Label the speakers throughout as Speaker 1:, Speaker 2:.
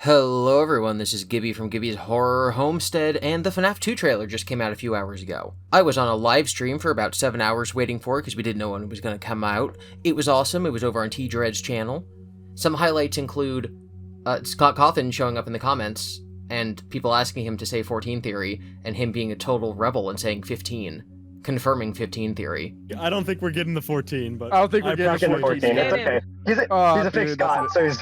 Speaker 1: Hello everyone, this is GiBi from GiBi's Horror Homestead, and the FNAF 2 trailer just came out a few hours ago. I was on a live stream for about 7 hours waiting for it because we didn't know when it was going to come out. It was awesome, it was over on T-Dread's channel. Some highlights include Scott Cawthon showing up in the comments, and people asking him to say 14 theory, and him being a total rebel and saying 15. Confirming 15 theory.
Speaker 2: I don't think we're getting the 14, but
Speaker 3: I don't think we're getting
Speaker 4: the 14. It's okay. He's a fake Scott, so he's...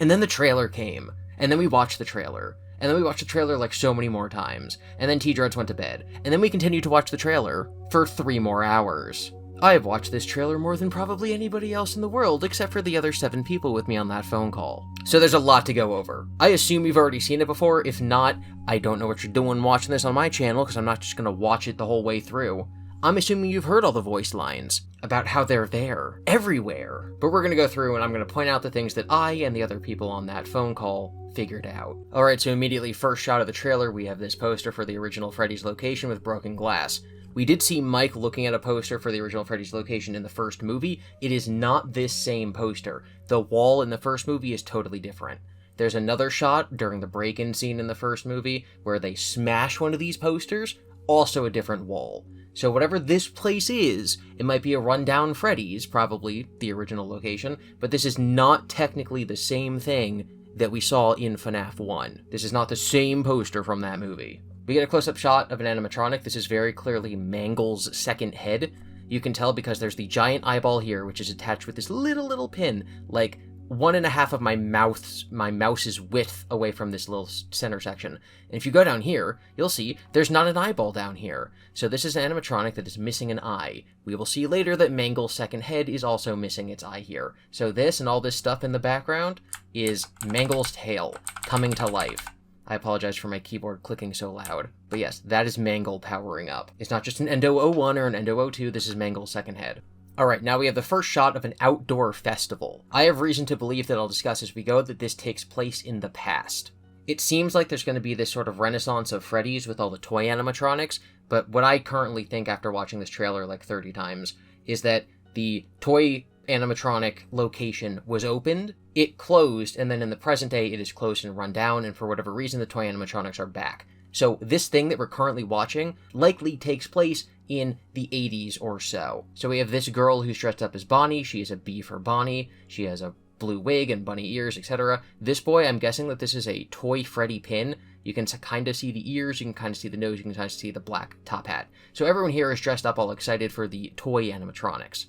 Speaker 1: And then the trailer came, and then we watched the trailer, and then we watched the trailer like so many more times, and then T-Dreads went to bed, and then we continued to watch the trailer for 3 more hours. I have watched this trailer more than probably anybody else in the world, except for the other 7 people with me on that phone call. So there's a lot to go over. I assume you've already seen it before. If not, I don't know what you're doing watching this on my channel, because I'm not just going to watch it the whole way through. I'm assuming you've heard all the voice lines about how they're there, everywhere. But we're going to go through and I'm going to point out the things that I and the other people on that phone call figured out. Alright, so immediately first shot of the trailer, we have this poster for the original Freddy's location with broken glass. We did see Mike looking at a poster for the original Freddy's location in the first movie. It is not this same poster. The wall in the first movie is totally different. There's another shot during the break-in scene in the first movie where they smash one of these posters, also a different wall. So whatever this place is, it might be a rundown Freddy's, probably the original location, but this is not technically the same thing that we saw in FNAF 1. This is not the same poster from that movie. We get a close-up shot of an animatronic. This is very clearly Mangle's second head. You can tell because there's the giant eyeball here, which is attached with this little pin, like 1.5 of my mouse's width away from this little center section. And if you go down here, you'll see there's not an eyeball down here. So this is an animatronic that is missing an eye. We will see later that Mangle's second head is also missing its eye here. So this and all this stuff in the background is Mangle's tail coming to life. I apologize for my keyboard clicking so loud. But yes, that is Mangle powering up. It's not just an Endo 01 or an Endo 02, this is Mangle's second head. Alright, now we have the first shot of an outdoor festival. I have reason to believe that I'll discuss as we go that this takes place in the past. It seems like there's going to be this sort of renaissance of Freddy's with all the toy animatronics, but what I currently think after watching this trailer like 30 times is that the toy animatronic location was opened, it closed, and then in the present day it is closed and run down, and for whatever reason the toy animatronics are back. So this thing that we're currently watching likely takes place in the 80s or so. So we have this girl who's dressed up as Bonnie. She is a B for Bonnie. She has a blue wig and bunny ears, etc. This boy, I'm guessing that this is a toy Freddy pin. You can kind of see the ears, you can kind of see the nose, you can kind of see the black top hat. So everyone here is dressed up all excited for the toy animatronics.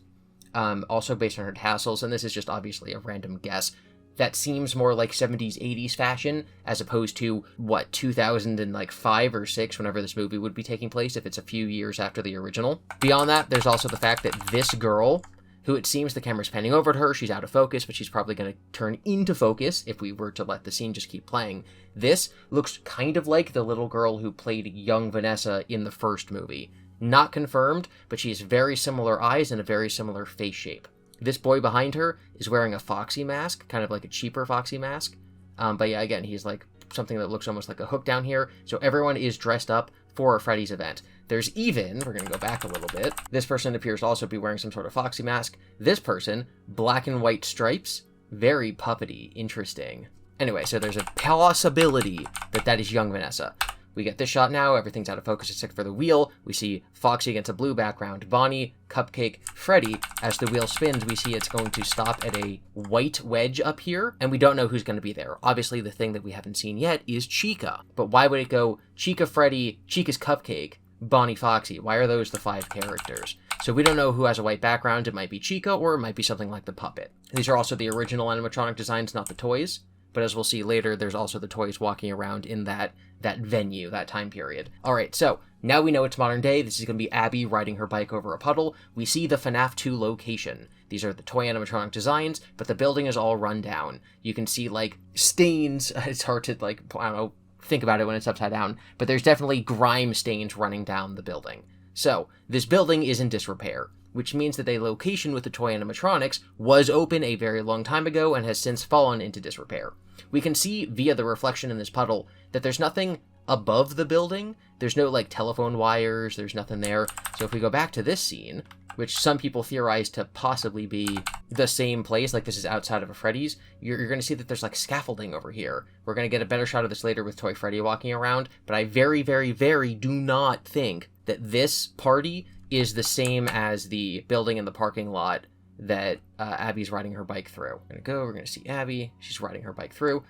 Speaker 1: Also based on her tassels, and this is just obviously a random guess. That seems more like 70s, 80s fashion, as opposed to, 2005 or 6, whenever this movie would be taking place, if it's a few years after the original. Beyond that, there's also the fact that this girl, who it seems the camera's panning over to her, she's out of focus, but she's probably going to turn into focus if we were to let the scene just keep playing. This looks kind of like the little girl who played young Vanessa in the first movie. Not confirmed, but she has very similar eyes and a very similar face shape. This boy behind her is wearing a Foxy mask, kind of like a cheaper Foxy mask. But yeah, again, he's like something that looks almost like a hook down here. So everyone is dressed up for a Freddy's event. There's even, we're going to go back a little bit, this person appears to also be wearing some sort of Foxy mask. This person, black and white stripes, very puppety, interesting. Anyway, so there's a possibility that that is young Vanessa. We get this shot now, everything's out of focus except for the wheel. We see Foxy against a blue background, Bonnie, Cupcake, Freddy. As the wheel spins, we see it's going to stop at a white wedge up here, and we don't know who's going to be there. Obviously, the thing that we haven't seen yet is Chica. But why would it go Chica, Freddy, Chica's Cupcake, Bonnie, Foxy? Why are those the 5 characters? So we don't know who has a white background. It might be Chica, or it might be something like the puppet. These are also the original animatronic designs, not the toys. But as we'll see later, there's also the toys walking around in that venue, that time period. Alright, so now we know it's modern day. This is going to be Abby riding her bike over a puddle. We see the FNAF 2 location. These are the toy animatronic designs, but the building is all run down. You can see, like, stains. It's hard to, like, I don't know, think about it when it's upside down, but there's definitely grime stains running down the building. So, this building is in disrepair, which means that a location with the toy animatronics was open a very long time ago and has since fallen into disrepair. We can see via the reflection in this puddle that there's nothing above the building. There's no, like, telephone wires, there's nothing there. So if we go back to this scene, which some people theorize to possibly be the same place, like this is outside of a Freddy's, you're going to see that there's, like, scaffolding over here. We're going to get a better shot of this later with Toy Freddy walking around, but I very, very, very do not think that this party is the same as the building in the parking lot that Abby's riding her bike through. We're going to see Abby, she's riding her bike through.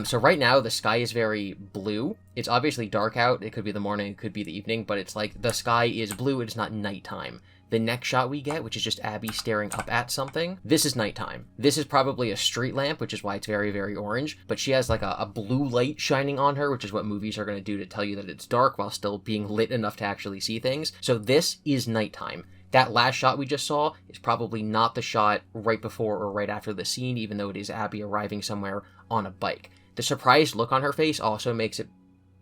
Speaker 1: So right now, the sky is very blue. It's obviously dark out. It could be the morning, it could be the evening, but it's like the sky is blue. It is not nighttime. The next shot we get, which is just Abby staring up at something, this is nighttime. This is probably a street lamp, which is why it's very, very orange, but she has like a blue light shining on her, which is what movies are going to do to tell you that it's dark while still being lit enough to actually see things. So this is nighttime. That last shot we just saw is probably not the shot right before or right after the scene, even though it is Abby arriving somewhere on a bike. The surprised look on her face also makes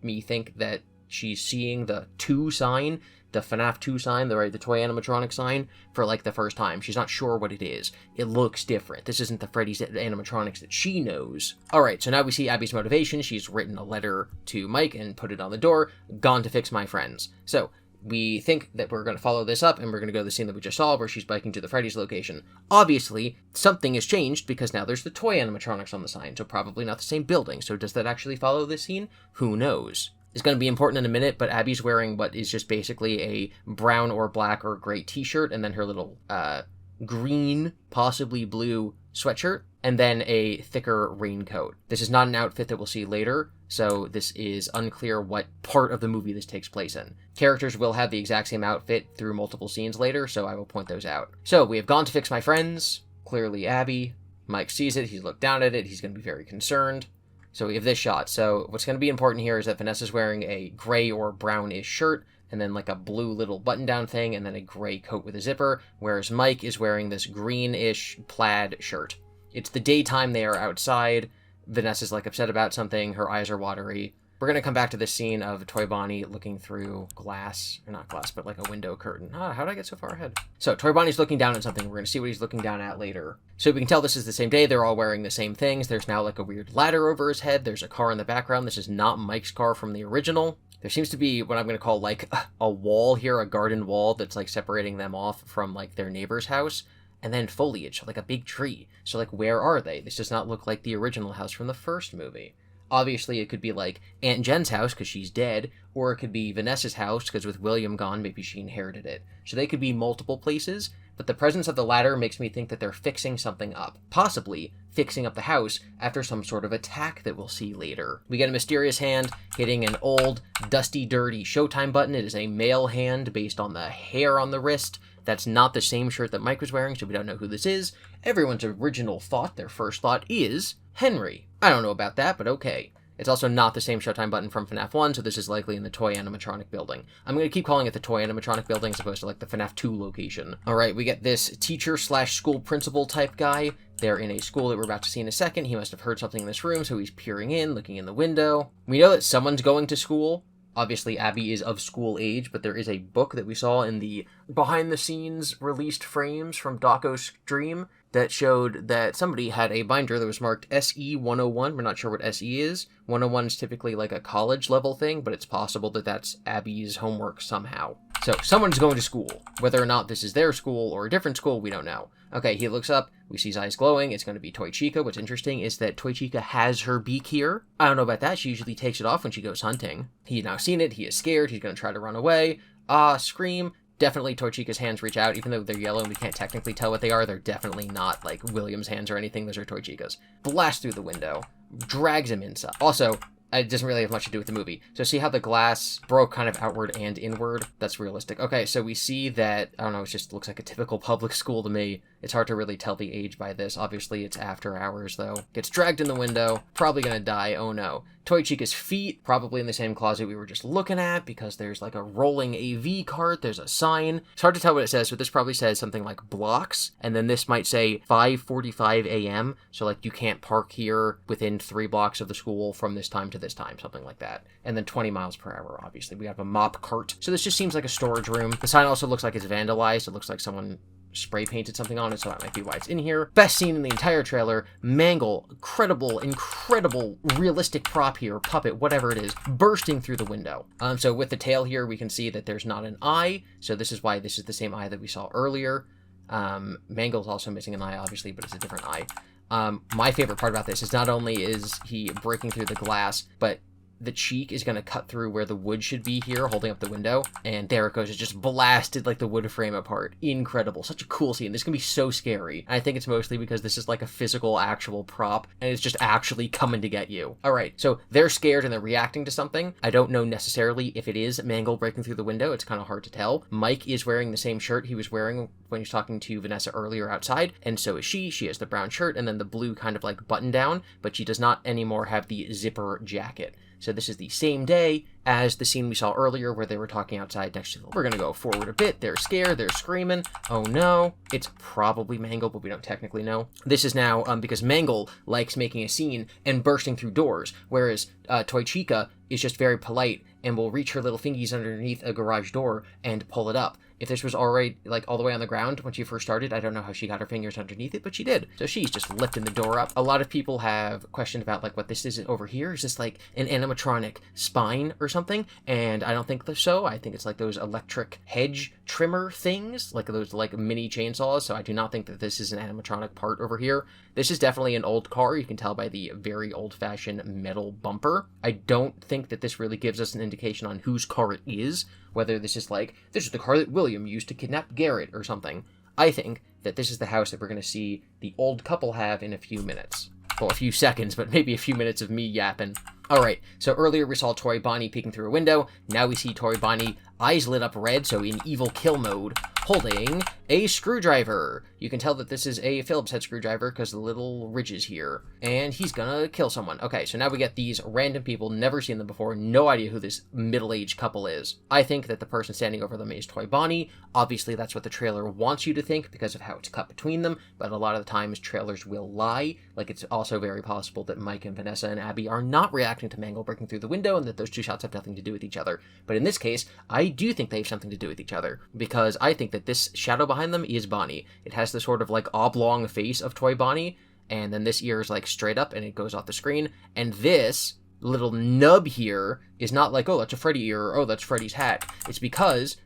Speaker 1: me think that she's seeing the 2 sign, the FNAF 2 sign, the toy animatronic sign, for like the first time. She's not sure what it is. It looks different. This isn't the Freddy's animatronics that she knows. Alright, so now we see Abby's motivation. She's written a letter to Mike and put it on the door. Gone to fix my friends. So, we think that we're going to follow this up, and we're going to go to the scene that we just saw, where she's biking to the Freddy's location. Obviously, something has changed, because now there's the toy animatronics on the sign, so probably not the same building. So does that actually follow this scene? Who knows? It's going to be important in a minute, but Abby's wearing what is just basically a brown or black or gray t-shirt, and then her little green, possibly blue sweatshirt, and then a thicker raincoat. This is not an outfit that we'll see later, so this is unclear what part of the movie this takes place in. Characters will have the exact same outfit through multiple scenes later, so I will point those out. So, we have gone to fix my friends. Clearly Abby. Mike sees it, he's looked down at it, he's going to be very concerned. So we have this shot. So what's going to be important here is that Vanessa's wearing a gray or brownish shirt, and then like a blue little button-down thing, and then a gray coat with a zipper, whereas Mike is wearing this greenish plaid shirt. It's the daytime, they are outside. Vanessa's like upset about something, her eyes are watery. We're going to come back to this scene of Toy Bonnie looking through glass, or not glass, but like a window curtain. How did I get so far ahead? So Toy Bonnie's looking down at something. We're going to see what he's looking down at later. So we can tell this is the same day. They're all wearing the same things. There's now like a weird ladder over his head. There's a car in the background. This is not Mike's car from the original. There seems to be what I'm going to call like a wall here, a garden wall that's like separating them off from like their neighbor's house. And then foliage, like a big tree. So like, where are they? This does not look like the original house from the first movie. Obviously, it could be like Aunt Jen's house because she's dead, or it could be Vanessa's house because with William gone, maybe she inherited it. So they could be multiple places, but the presence of the ladder makes me think that they're fixing something up. Possibly fixing up the house after some sort of attack that we'll see later. We get a mysterious hand hitting an old, dusty, dirty Showtime button. It is a male hand based on the hair on the wrist. That's not the same shirt that Mike was wearing, so we don't know who this is. Everyone's original thought, their first thought, is Henry. I don't know about that, but okay. It's also not the same Showtime button from FNAF 1, so this is likely in the toy animatronic building. I'm going to keep calling it the toy animatronic building as opposed to like the FNAF 2 location. Alright, we get this teacher/school principal type guy. They're in a school that we're about to see in a second. He must have heard something in this room, so he's peering in, looking in the window. We know that someone's going to school. Obviously, Abby is of school age, but there is a book that we saw in the behind-the-scenes released frames from Daco's stream that showed that somebody had a binder that was marked SE 101. We're not sure what SE is. 101 is typically like a college-level thing, but it's possible that that's Abby's homework somehow. So, someone's going to school. Whether or not this is their school or a different school, we don't know. Okay, he looks up, we see his eyes glowing, it's going to be Toy Chica. What's interesting is that Toy Chica has her beak here. I don't know about that, she usually takes it off when she goes hunting. He's now seen it, he is scared, he's going to try to run away. Scream. Definitely Toy Chica's hands reach out, even though they're yellow and we can't technically tell what they are, they're definitely not like William's hands or anything, those are Toy Chica's. Blast through the window, drags him inside. Also, it doesn't really have much to do with the movie. So see how the glass broke kind of outward and inward? That's realistic. Okay, so we see that, I don't know, it just looks like a typical public school to me. It's hard to really tell the age by this. Obviously, it's after hours, though. Gets dragged in the window. Probably gonna die. Oh, no. Toy Chica's feet, probably in the same closet we were just looking at, because there's like a rolling AV cart. There's a sign. It's hard to tell what it says, but this probably says something like blocks, and then this might say 5:45 a.m., so like you can't park here within 3 blocks of the school from this time to this time, something like that. And then 20 miles per hour, obviously. We have a mop cart. So this just seems like a storage room. The sign also looks like it's vandalized. It looks like someone spray painted something on it, so that might be why it's in here. Best scene in the entire trailer, Mangle, incredible realistic prop here, puppet, whatever it is, bursting through the window. So with the tail here, we can see that there's not an eye, so this is why this is the same eye that we saw earlier. Mangle's also missing an eye, obviously, but it's a different eye. My favorite part about this is not only is he breaking through the glass, but the cheek is going to cut through where the wood should be here, holding up the window, and there it goes. It just blasted, like, the wood frame apart. Incredible. Such a cool scene. This can be so scary. And I think it's mostly because this is, like, a physical, actual prop, and it's just actually coming to get you. Alright, so they're scared and they're reacting to something. I don't know necessarily if it is Mangle breaking through the window. It's kind of hard to tell. Mike is wearing the same shirt he was wearing when he was talking to Vanessa earlier outside, and so is she. She has the brown shirt and then the blue kind of, like, button down, but she does not anymore have the zipper jacket. So this is the same day as the scene we saw earlier where they were talking outside next to the... We're going to go forward a bit. They're scared. They're screaming. Oh no. It's probably Mangle, but we don't technically know. This is now because Mangle likes making a scene and bursting through doors, whereas Toy Chica is just very polite and will reach her little fingies underneath a garage door and pull it up. If this was already, like, all the way on the ground when she first started, I don't know how she got her fingers underneath it, but she did. So she's just lifting the door up. A lot of people have questioned about, like, what this is over here. Is this, like, an animatronic spine or something? And I don't think so. I think it's, like, those electric hedge trimmer things, like those, like, mini chainsaws. So I do not think that this is an animatronic part over here. This is definitely an old car. You can tell by the very old-fashioned metal bumper. I don't think that this really gives us an indication on whose car it is, whether this is like, this is the car that William used to kidnap Garrett or something. I think that this is the house that we're going to see the old couple have in a few minutes. Well, a few seconds, but maybe a few minutes of me yapping. Alright, so earlier we saw Toy Bonnie peeking through a window. Now we see Toy Bonnie, eyes lit up red, so in evil kill mode, holding a screwdriver. You can tell that this is a Phillips head screwdriver because the little ridges here. And he's gonna kill someone. Okay, so now we get these random people, never seen them before, no idea who this middle-aged couple is. I think that the person standing over them is Toy Bonnie. Obviously, that's what the trailer wants you to think because of how it's cut between them, but a lot of the times trailers will lie. Like, it's also very possible that Mike and Vanessa and Abby are not reacting to Mangle breaking through the window and that those two shots have nothing to do with each other. But in this case, I do think they have something to do with each other because I think that this shadow behind them is Bonnie. It has the sort of like oblong face of Toy Bonnie, and then this ear is like straight up and it goes off the screen, and this little nub here is not like, oh, that's a Freddy ear, or oh, that's Freddy's hat. It's because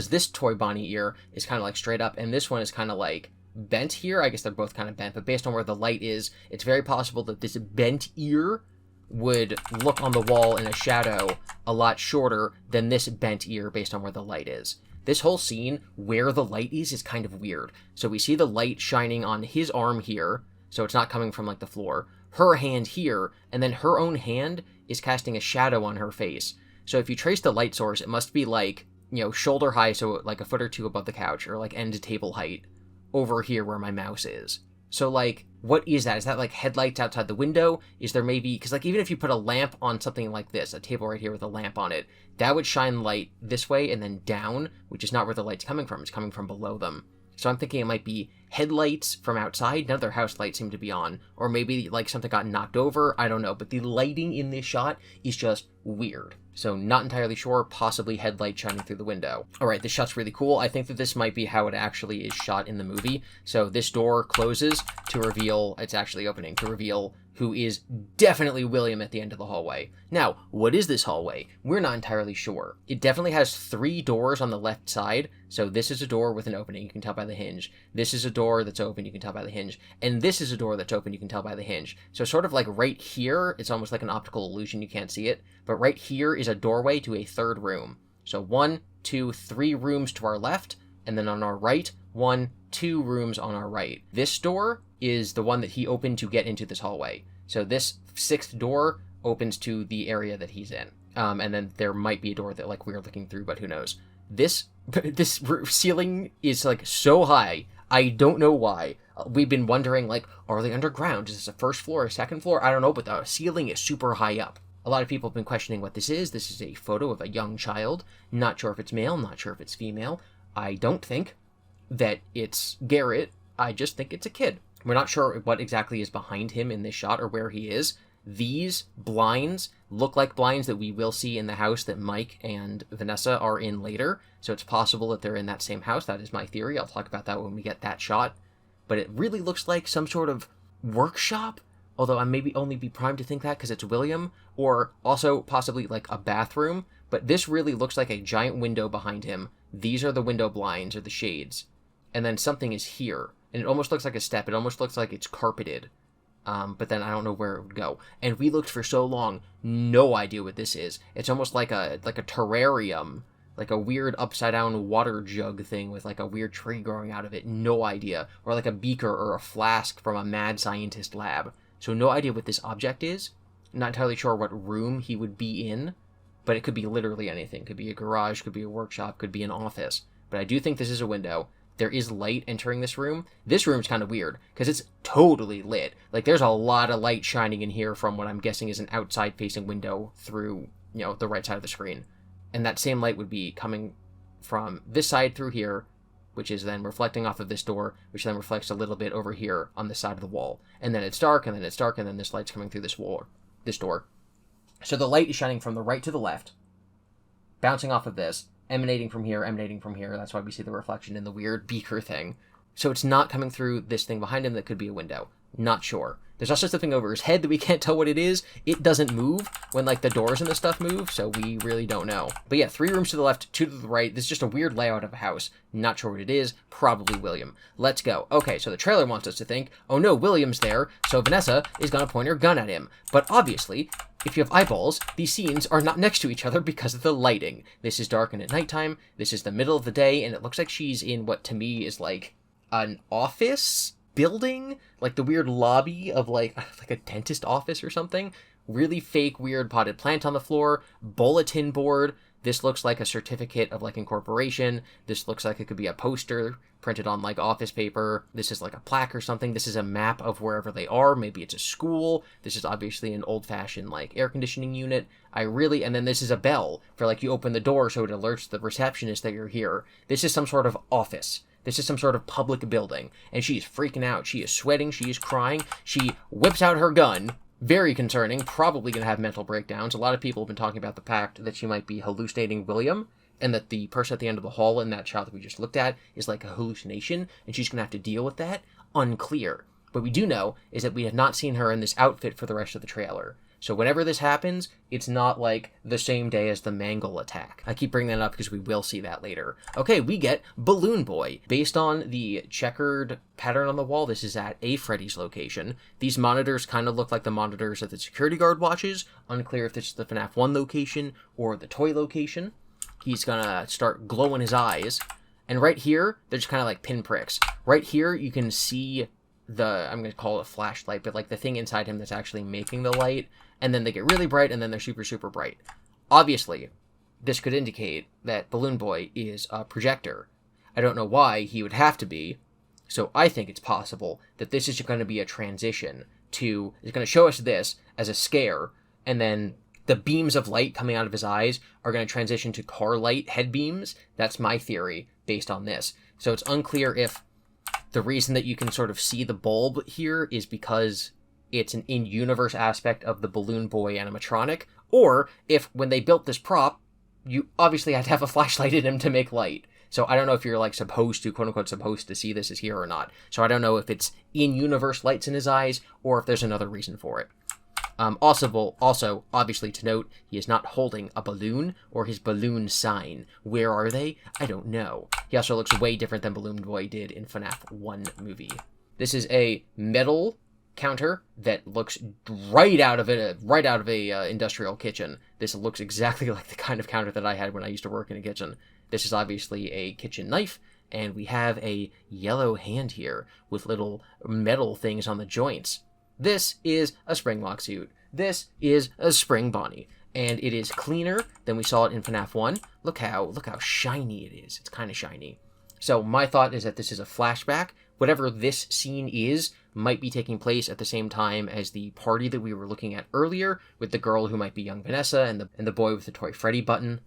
Speaker 1: this Toy Bonnie ear is kind of like straight up, and this one is kind of like bent here. I guess they're both kind of bent, but based on where the light is, it's very possible that this bent ear would look on the wall in a shadow a lot shorter than this bent ear based on where the light is. This whole scene, where the light is kind of weird. So we see the light shining on his arm here, so it's not coming from like the floor, her hand here, and then her own hand is casting a shadow on her face. So if you trace the light source, it must be like, you know, shoulder high, so like a foot or two above the couch, or like end table height over here where my mouse is. So, like, what is that? Is that, like, headlights outside the window? Is there maybe... Because, like, even if you put a lamp on something like this, a table right here with a lamp on it, that would shine light this way and then down, which is not where the light's coming from. It's coming from below them. So I'm thinking it might be headlights from outside. None of their house lights seem to be on. Or maybe, like, something got knocked over. I don't know. But the lighting in this shot is just weird. So not entirely sure, possibly headlight shining through the window. Alright, this shot's really cool. I think that this might be how it actually is shot in the movie. So this door closes to reveal, it's actually opening, to reveal who is definitely William at the end of the hallway. Now, what is this hallway? We're not entirely sure. It definitely has 3 doors on the left side. So this is a door with an opening, you can tell by the hinge. This is a door that's open, you can tell by the hinge. And this is a door that's open, you can tell by the hinge. So sort of like right here, it's almost like an optical illusion, you can't see it. But right here is a doorway to a 3rd room. So 1, 2, 3 rooms to our left, and then on our right, 1, 2 rooms on our right. This door is the one that he opened to get into this hallway. So this 6th door opens to the area that he's in. And then there might be a door that like we're looking through, but who knows. This ceiling is like so high. I don't know why. We've been wondering like, are they underground? Is this a 1st floor or 2nd floor? I don't know, but the ceiling is super high up. A lot of people have been questioning what this is. This is a photo of a young child. Not sure if it's male, not sure if it's female. I don't think that it's Garrett. I just think it's a kid. We're not sure what exactly is behind him in this shot or where he is. These blinds look like blinds that we will see in the house that Mike and Vanessa are in later. So it's possible that they're in that same house. That is my theory. I'll talk about that when we get that shot. But it really looks like some sort of workshop, although I maybe only be primed to think that because it's William, or also possibly like a bathroom. But this really looks like a giant window behind him. These are the window blinds or the shades. And then something is here. And it almost looks like a step. It almost looks like it's carpeted. But then I don't know where it would go. And we looked for so long, no idea what this is. It's almost like a terrarium, like a weird upside down water jug thing with like a weird tree growing out of it. No idea. Or like a beaker or a flask from a mad scientist lab. So no idea what this object is. Not entirely sure what room he would be in, but it could be literally anything. Could be a garage, could be a workshop, could be an office. But I do think this is a window. There is light entering this room. This room's kind of weird, because it's totally lit. Like, there's a lot of light shining in here from what I'm guessing is an outside-facing window through, the right side of the screen. And that same light would be coming from this side through here, which is then reflecting off of this door, which then reflects a little bit over here on this side of the wall. And then it's dark, and then it's dark, and then this light's coming through this door. So the light is shining from the right to the left, bouncing off of this, emanating from here. That's why we see the reflection in the weird beaker thing. So it's not coming through this thing behind him that could be a window. Not sure. There's also something over his head that we can't tell what it is. It doesn't move when, like, the doors and the stuff move, so we really don't know. But yeah, 3 rooms to the left, 2 to the right. This is just a weird layout of a house. Not sure what it is. Probably William. Let's go. Okay, so the trailer wants us to think, oh no, William's there, so Vanessa is gonna point her gun at him. But obviously, if you have eyeballs, these scenes are not next to each other because of the lighting. This is dark and at nighttime. This is the middle of the day, and it looks like she's in what to me is like an office building, like the weird lobby of like a dentist office or something. Really fake, weird potted plant on the floor, bulletin board. This looks like a certificate of like incorporation. This looks like it could be a poster printed on like office paper. This is like a plaque or something. This is a map of wherever they are. Maybe it's a school. This is obviously an old-fashioned like air conditioning unit. And then this is a bell for like you open the door so it alerts the receptionist that you're here. This is some sort of office. This is some sort of public building. And she's freaking out. She is sweating. She is crying. She whips out her gun. Very concerning. Probably going to have mental breakdowns. A lot of people have been talking about the fact that she might be hallucinating William, and that the person at the end of the hall in that shot that we just looked at is like a hallucination, and she's going to have to deal with that. Unclear. What we do know is that we have not seen her in this outfit for the rest of the trailer. So whenever this happens, it's not like the same day as the Mangle attack. I keep bringing that up because we will see that later. Okay, we get Balloon Boy. Based on the checkered pattern on the wall, this is at a Freddy's location. These monitors kind of look like the monitors that the security guard watches. Unclear if this is the FNAF 1 location or the toy location. He's gonna start glowing his eyes. And right here, they're just kind of like pinpricks. Right here, you can see I'm going to call it a flashlight, but like the thing inside him that's actually making the light. And then they get really bright, and then they're super, super bright. Obviously, this could indicate that Balloon Boy is a projector. I don't know why he would have to be, so I think it's possible that this is going to be a transition to, it's going to show us this as a scare, and then the beams of light coming out of his eyes are going to transition to car light head beams. That's my theory based on this. So it's unclear if the reason that you can sort of see the bulb here is because it's an in-universe aspect of the Balloon Boy animatronic, or if when they built this prop, you obviously had to have a flashlight in him to make light. So I don't know if you're like supposed to, quote-unquote, supposed to see this as here or not. So I don't know if it's in-universe lights in his eyes, or if there's another reason for it. Also, obviously to note, he is not holding a balloon or his balloon sign. Where are they? I don't know. He also looks way different than Balloon Boy did in FNAF 1 movie. This is a metal counter that looks right out of a industrial kitchen. This looks exactly like the kind of counter that I had when I used to work in a kitchen. This is obviously a kitchen knife, and we have a yellow hand here with little metal things on the joints. This is a spring lock suit. This is a spring Bonnie, and it is cleaner than we saw it in FNAF 1. Look how shiny it is. It's kind of shiny. So my thought is that this is a flashback. Whatever this scene is might be taking place at the same time as the party that we were looking at earlier with the girl who might be young Vanessa and the boy with the Toy Freddy button.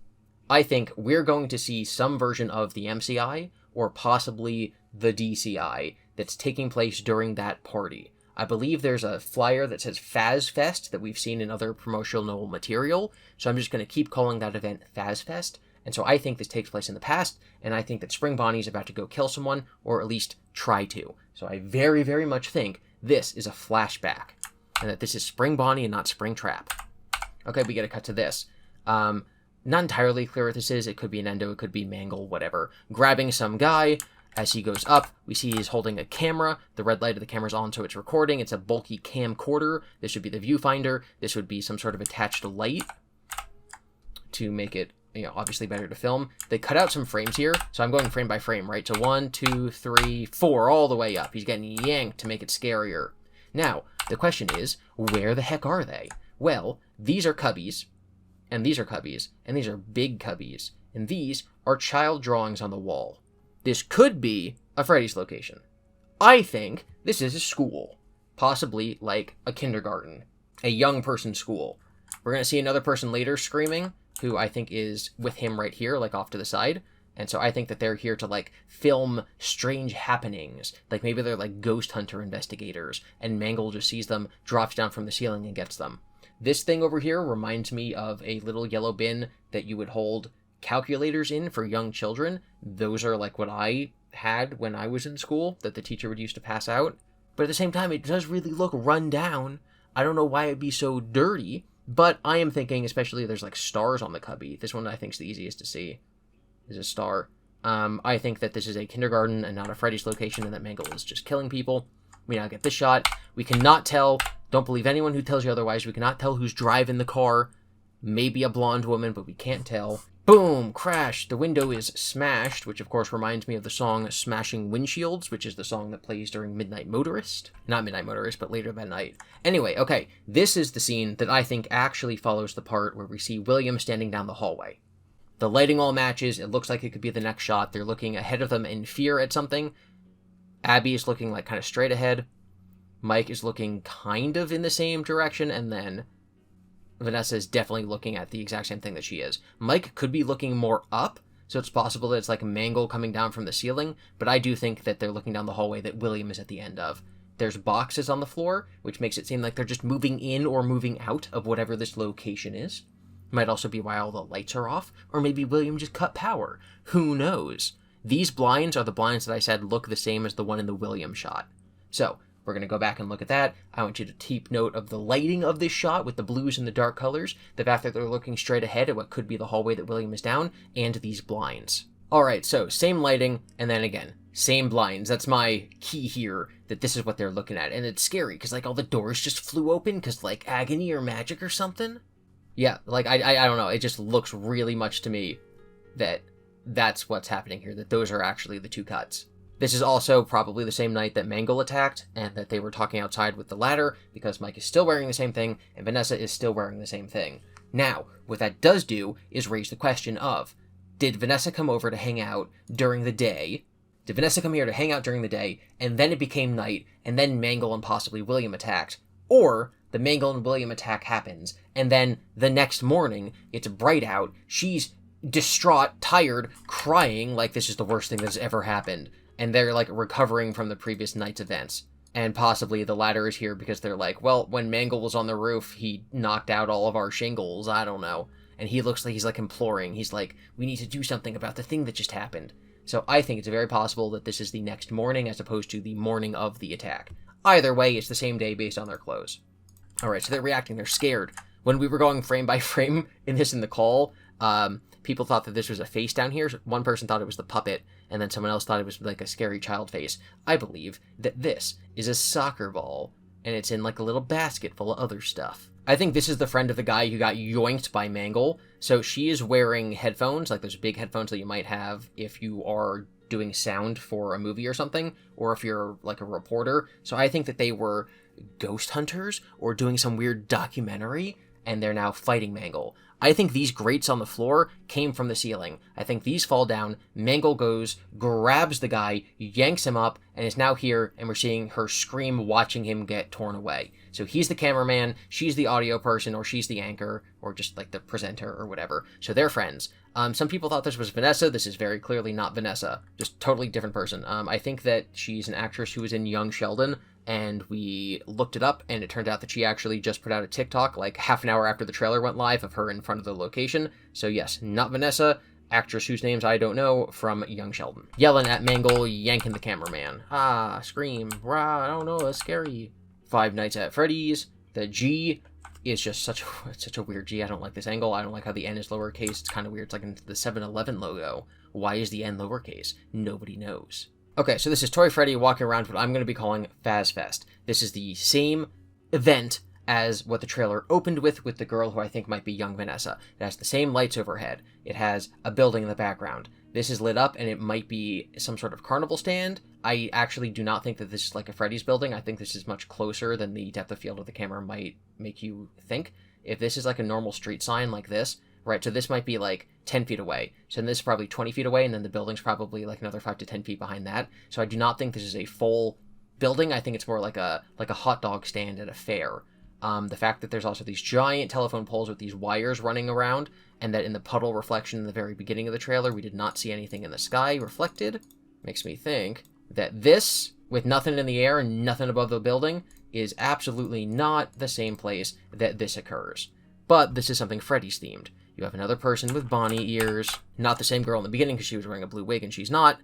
Speaker 1: I think we're going to see some version of the MCI or possibly the DCI that's taking place during that party. I believe there's a flyer that says Fazfest that we've seen in other promotional material, so I'm just going to keep calling that event Fazfest. And so I think this takes place in the past, and I think that Spring Bonnie's about to go kill someone, or at least try to. So I very, very much think this is a flashback, and that this is Spring Bonnie and not Spring Trap. Okay, we get a cut to this. Not entirely clear what this is. It could be an endo, it could be Mangle, whatever. Grabbing some guy. As he goes up, we see he's holding a camera. The red light of the camera's on, so it's recording. It's a bulky camcorder. This would be the viewfinder. This would be some sort of attached light to make it, obviously better to film. They cut out some frames here, so I'm going frame by frame, right? So 1, 2, 3, 4, all the way up. He's getting yanked to make it scarier. Now, the question is, where the heck are they? Well, these are cubbies, and these are cubbies, and these are big cubbies, and these are child drawings on the wall. This could be a Freddy's location. I think this is a school, possibly like a kindergarten, a young person's school. We're going to see another person later screaming, who I think is with him right here, like off to the side. And so I think that they're here to like film strange happenings. Like maybe they're like ghost hunter investigators, and Mangle just sees them, drops down from the ceiling and gets them. This thing over here reminds me of a little yellow bin that you would hold calculators in for young children. Those are like what I had when I was in school that the teacher would use to pass out. But at the same time, it does really look run down. I don't know why it'd be so dirty, but I am thinking, especially there's like stars on the cubby. This one I think is the easiest to see, is a star. I think that this is a kindergarten and not a Freddy's location, and that Mangle is just killing people. We now get this shot. We cannot tell. Don't believe anyone who tells you otherwise. We cannot tell who's driving the car. Maybe a blonde woman, but we can't tell. Boom! Crash! The window is smashed, which of course reminds me of the song Smashing Windshields, which is the song that plays during Midnight Motorist. Not Midnight Motorist, but later that night. Anyway, okay, this is the scene that I think actually follows the part where we see William standing down the hallway. The lighting all matches. It looks like it could be the next shot. They're looking ahead of them in fear at something. Abby is looking like kind of straight ahead. Mike is looking kind of in the same direction, and then Vanessa is definitely looking at the exact same thing that she is. Mike could be looking more up, so it's possible that it's like a Mangle coming down from the ceiling, but I do think that they're looking down the hallway that William is at the end of. There's boxes on the floor, which makes it seem like they're just moving in or moving out of whatever this location is. Might also be why all the lights are off, or maybe William just cut power. Who knows? These blinds are the blinds that I said look the same as the one in the William shot. So, we're going to go back and look at that. I want you to keep note of the lighting of this shot with the blues and the dark colors, the fact that they're looking straight ahead at what could be the hallway that William is down, and these blinds. Alright, so same lighting, and then again, same blinds. That's my key here, that this is what they're looking at. And it's scary, because like all the doors just flew open, because like agony or magic or something. Yeah, like I don't know, it just looks really much to me that that's what's happening here, that those are actually the two cuts. This is also probably the same night that Mangle attacked, and that they were talking outside with the ladder, because Mike is still wearing the same thing, and Vanessa is still wearing the same thing. Now, what that does do is raise the question of, did Vanessa come over to hang out during the day? Did Vanessa come here to hang out during the day, and then it became night, and then Mangle and possibly William attacked? Or the Mangle and William attack happens, and then the next morning, it's bright out, she's distraught, tired, crying like this is the worst thing that's ever happened. And they're, like, recovering from the previous night's events. And possibly the ladder is here because they're like, well, when Mangle was on the roof, he knocked out all of our shingles, I don't know. And he looks like he's, like, imploring. He's like, we need to do something about the thing that just happened. So I think it's very possible that this is the next morning as opposed to the morning of the attack. Either way, it's the same day based on their clothes. Alright, so they're reacting, they're scared. When we were going frame by frame in the call, people thought that this was a face down here. One person thought it was the puppet, and then someone else thought it was like a scary child face. I believe that this is a soccer ball, and it's in like a little basket full of other stuff. I think this is the friend of the guy who got yoinked by Mangle. So she is wearing headphones, like those big headphones that you might have if you are doing sound for a movie or something, or if you're like a reporter. So I think that they were ghost hunters or doing some weird documentary, and they're now fighting Mangle. I think these grates on the floor came from the ceiling. I think these fall down, Mangle goes, grabs the guy, yanks him up, and is now here, and we're seeing her scream watching him get torn away. So he's the cameraman, she's the audio person, or she's the anchor, or just like the presenter or whatever. So they're friends. Some people thought this was Vanessa. This is very clearly not Vanessa. Just totally different person. I think that she's an actress who was in Young Sheldon. and we looked it up, and it turned out that she actually just put out a TikTok like half an hour after the trailer went live of her in front of the location. So yes, not Vanessa, actress whose names I don't know, from Young Sheldon. Yelling at Mangle, yanking the cameraman. Ah, scream, rah, I don't know, that's scary. Five Nights at Freddy's. The G is just such a weird G. I don't like this angle. I don't like how the N is lowercase. It's kind of weird. It's like in the 7-Eleven logo. Why is the N lowercase? Nobody knows. Okay, so this is Toy Freddy walking around what I'm going to be calling Fazfest. This is the same event as what the trailer opened with the girl who I think might be young Vanessa. It has the same lights overhead. It has a building in the background. This is lit up, and it might be some sort of carnival stand. I actually do not think that this is like a Freddy's building. I think this is much closer than the depth of field of the camera might make you think. If this is like a normal street sign like this, right, so this might be like 10 feet away. So then this is probably 20 feet away, and then the building's probably like another 5 to 10 feet behind that. So I do not think this is a full building. I think it's more like a hot dog stand at a fair. The fact that there's also these giant telephone poles with these wires running around, and that in the puddle reflection in the very beginning of the trailer, we did not see anything in the sky reflected, makes me think that this, with nothing in the air and nothing above the building, is absolutely not the same place that this occurs. But this is something Freddy's themed. You have another person with Bonnie ears, not the same girl in the beginning because she was wearing a blue wig and she's not.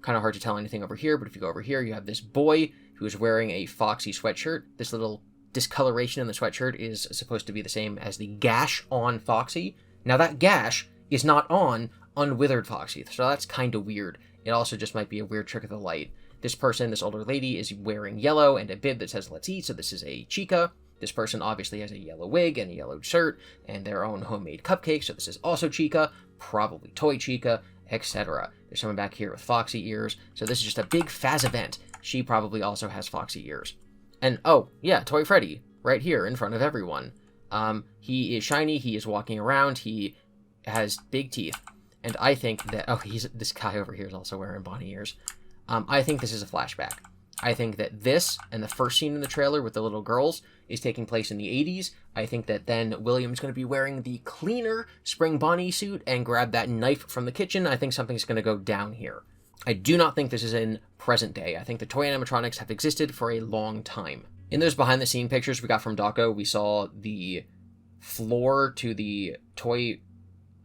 Speaker 1: Kind of hard to tell anything over here, but if you go over here, you have this boy who's wearing a Foxy sweatshirt. This little discoloration in the sweatshirt is supposed to be the same as the gash on Foxy. Now that gash is not on unwithered Foxy, so that's kind of weird. It also just might be a weird trick of the light. This person, this older lady, is wearing yellow and a bib that says "Let's eat," so this is a Chica. This person obviously has a yellow wig and a yellow shirt and their own homemade cupcakes, so this is also Chica, probably Toy Chica, etc. There's someone back here with Foxy ears, so this is just a big Faz event. She probably also has Foxy ears. And, oh, yeah, Toy Freddy, right here in front of everyone. He is shiny, he is walking around, he has big teeth. And I think that, oh, this guy over here is also wearing Bonnie ears. I think this is a flashback. I think that this, and the first scene in the trailer with the little girls, is taking place in the 80s. I think that then William's going to be wearing the cleaner spring Bonnie suit and grab that knife from the kitchen. I think something's going to go down here. I do not think this is in present day. I think the toy animatronics have existed for a long time. In those behind-the-scene pictures we got from Daco, we saw the floor to the toy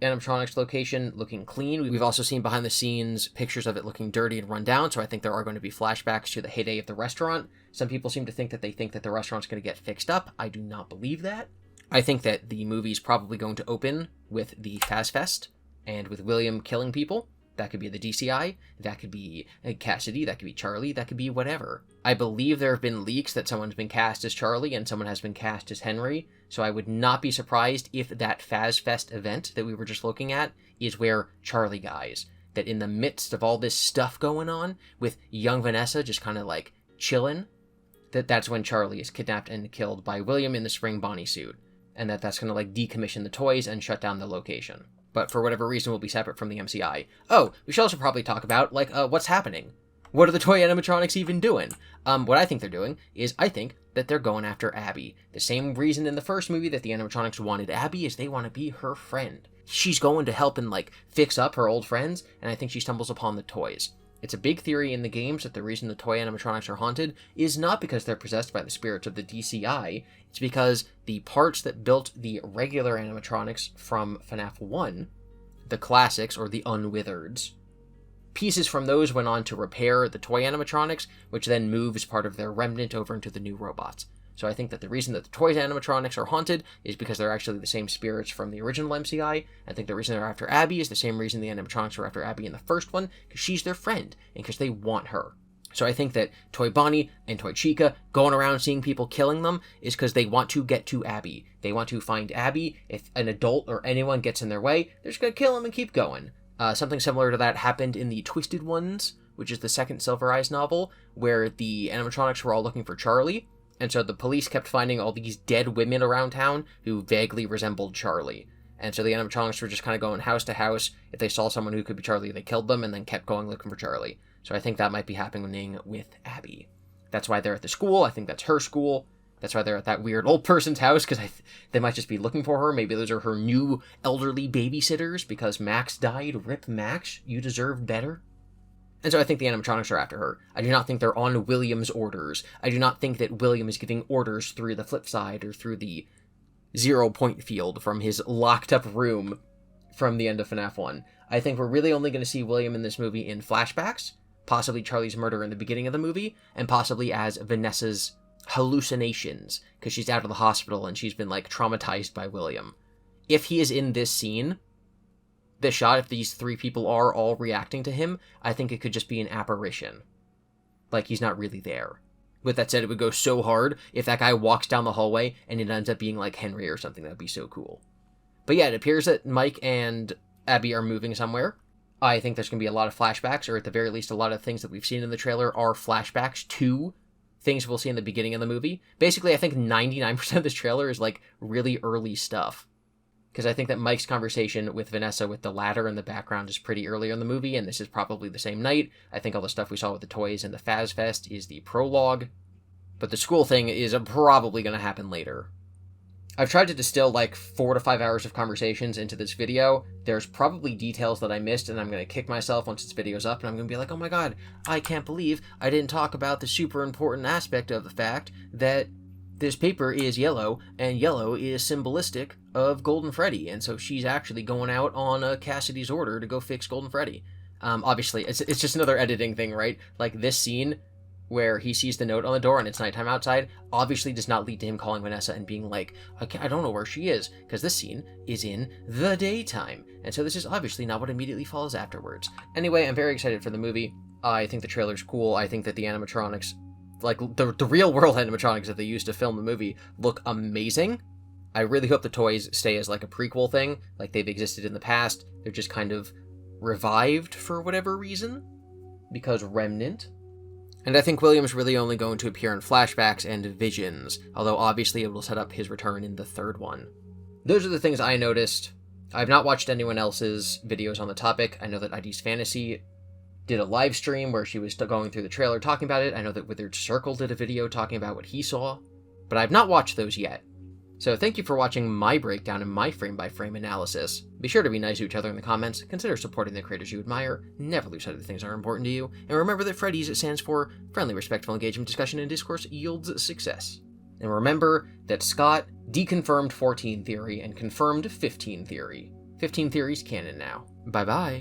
Speaker 1: animatronics location looking clean. We've also seen behind-the-scenes pictures of it looking dirty and run down, so I think there are going to be flashbacks to the heyday of the restaurant. Some people seem to think that the restaurant's going to get fixed up. I do not believe that. I think that the movie's probably going to open with the Fazfest and with William killing people. That could be the DCI, that could be Cassidy, that could be Charlie, that could be whatever. I believe there have been leaks that someone's been cast as Charlie and someone has been cast as Henry, so I would not be surprised if that Fazfest event that we were just looking at is where Charlie dies. That in the midst of all this stuff going on, with young Vanessa just kind of like chilling, that's when Charlie is kidnapped and killed by William in the spring Bonnie suit, and that's going to like decommission the toys and shut down the location. But for whatever reason will be separate from the MCI. Oh, we should also probably talk about, like, what's happening. What are the toy animatronics even doing? What I think they're doing is I think that they're going after Abby. The same reason in the first movie that the animatronics wanted Abby is they want to be her friend. She's going to help and, like, fix up her old friends, and I think she stumbles upon the toys. It's a big theory in the games that the reason the toy animatronics are haunted is not because they're possessed by the spirits of the DCI, it's because the parts that built the regular animatronics from FNAF 1, the classics, or the unwithereds, pieces from those went on to repair the toy animatronics, which then moves part of their remnant over into the new robots. So I think that the reason that the toy animatronics are haunted is because they're actually the same spirits from the original MCI. I think the reason they're after Abby is the same reason the animatronics were after Abby in the first one, because she's their friend, and because they want her. So I think that Toy Bonnie and Toy Chica going around seeing people killing them is because they want to get to Abby. They want to find Abby. If an adult or anyone gets in their way, they're just going to kill them and keep going. Something similar to that happened in the Twisted Ones, which is the second Silver Eyes novel, where the animatronics were all looking for Charlie, and so the police kept finding all these dead women around town who vaguely resembled Charlie. And so the animatronics were just kind of going house to house. If they saw someone who could be Charlie, they killed them and then kept going looking for Charlie. So I think that might be happening with Abby. That's why they're at the school. I think that's her school. That's why they're at that weird old person's house, because they might just be looking for her. Maybe those are her new elderly babysitters because Max died. Rip Max, you deserved better. And so I think the animatronics are after her. I do not think they're on William's orders. I do not think that William is giving orders through the flip side or through the 0-point field from his locked up room from the end of FNAF 1. I think we're really only going to see William in this movie in flashbacks, possibly Charlie's murder in the beginning of the movie, and possibly as Vanessa's hallucinations, because she's out of the hospital and she's been, like, traumatized by William. If he is in this scene, this shot, if these three people are all reacting to him, I think it could just be an apparition. Like, he's not really there. With that said, it would go so hard if that guy walks down the hallway and it ends up being like Henry or something. That'd be so cool. But yeah, it appears that Mike and Abby are moving somewhere. I think there's going to be a lot of flashbacks, or at the very least, a lot of things that we've seen in the trailer are flashbacks to things we'll see in the beginning of the movie. Basically, I think 99% of this trailer is, like, really early stuff. Because I think that Mike's conversation with Vanessa with the ladder in the background is pretty earlier in the movie, and this is probably the same night. I think all the stuff we saw with the toys and the Fazfest is the prologue. But the school thing is probably going to happen later. I've tried to distill like 4 to 5 hours of conversations into this video. There's probably details that I missed, and I'm going to kick myself once this video's up, and I'm going to be like, oh my god, I can't believe I didn't talk about the super important aspect of the fact that this paper is yellow, and yellow is symbolistic of Golden Freddy, and so she's actually going out on Cassidy's order to go fix Golden Freddy. Obviously, it's just another editing thing, right? Like, this scene where he sees the note on the door and it's nighttime outside, obviously does not lead to him calling Vanessa and being like, I don't know where she is, because this scene is in the daytime. And so this is obviously not what immediately follows afterwards. Anyway, I'm very excited for the movie. I think the trailer's cool. I think that the animatronics, like the real-world animatronics that they used to film the movie, look amazing. I really hope the toys stay as like a prequel thing, like they've existed in the past. They're just kind of revived for whatever reason, because Remnant. And I think William's really only going to appear in flashbacks and visions, although obviously it will set up his return in the third one. Those are the things I noticed. I've not watched anyone else's videos on the topic. I know that ID's Fantasy did a live stream where she was going through the trailer talking about it. I know that Withered Circle did a video talking about what he saw, but I've not watched those yet. So thank you for watching my breakdown and my frame-by-frame analysis. Be sure to be nice to each other in the comments, consider supporting the creators you admire, never lose sight of the things that are important to you, and remember that Freddy's stands for Friendly, Respectful Engagement, Discussion, and Discourse Yields Success. And remember that Scott deconfirmed 14 theory and confirmed 15 theory. 15 theory's canon now. Bye-bye.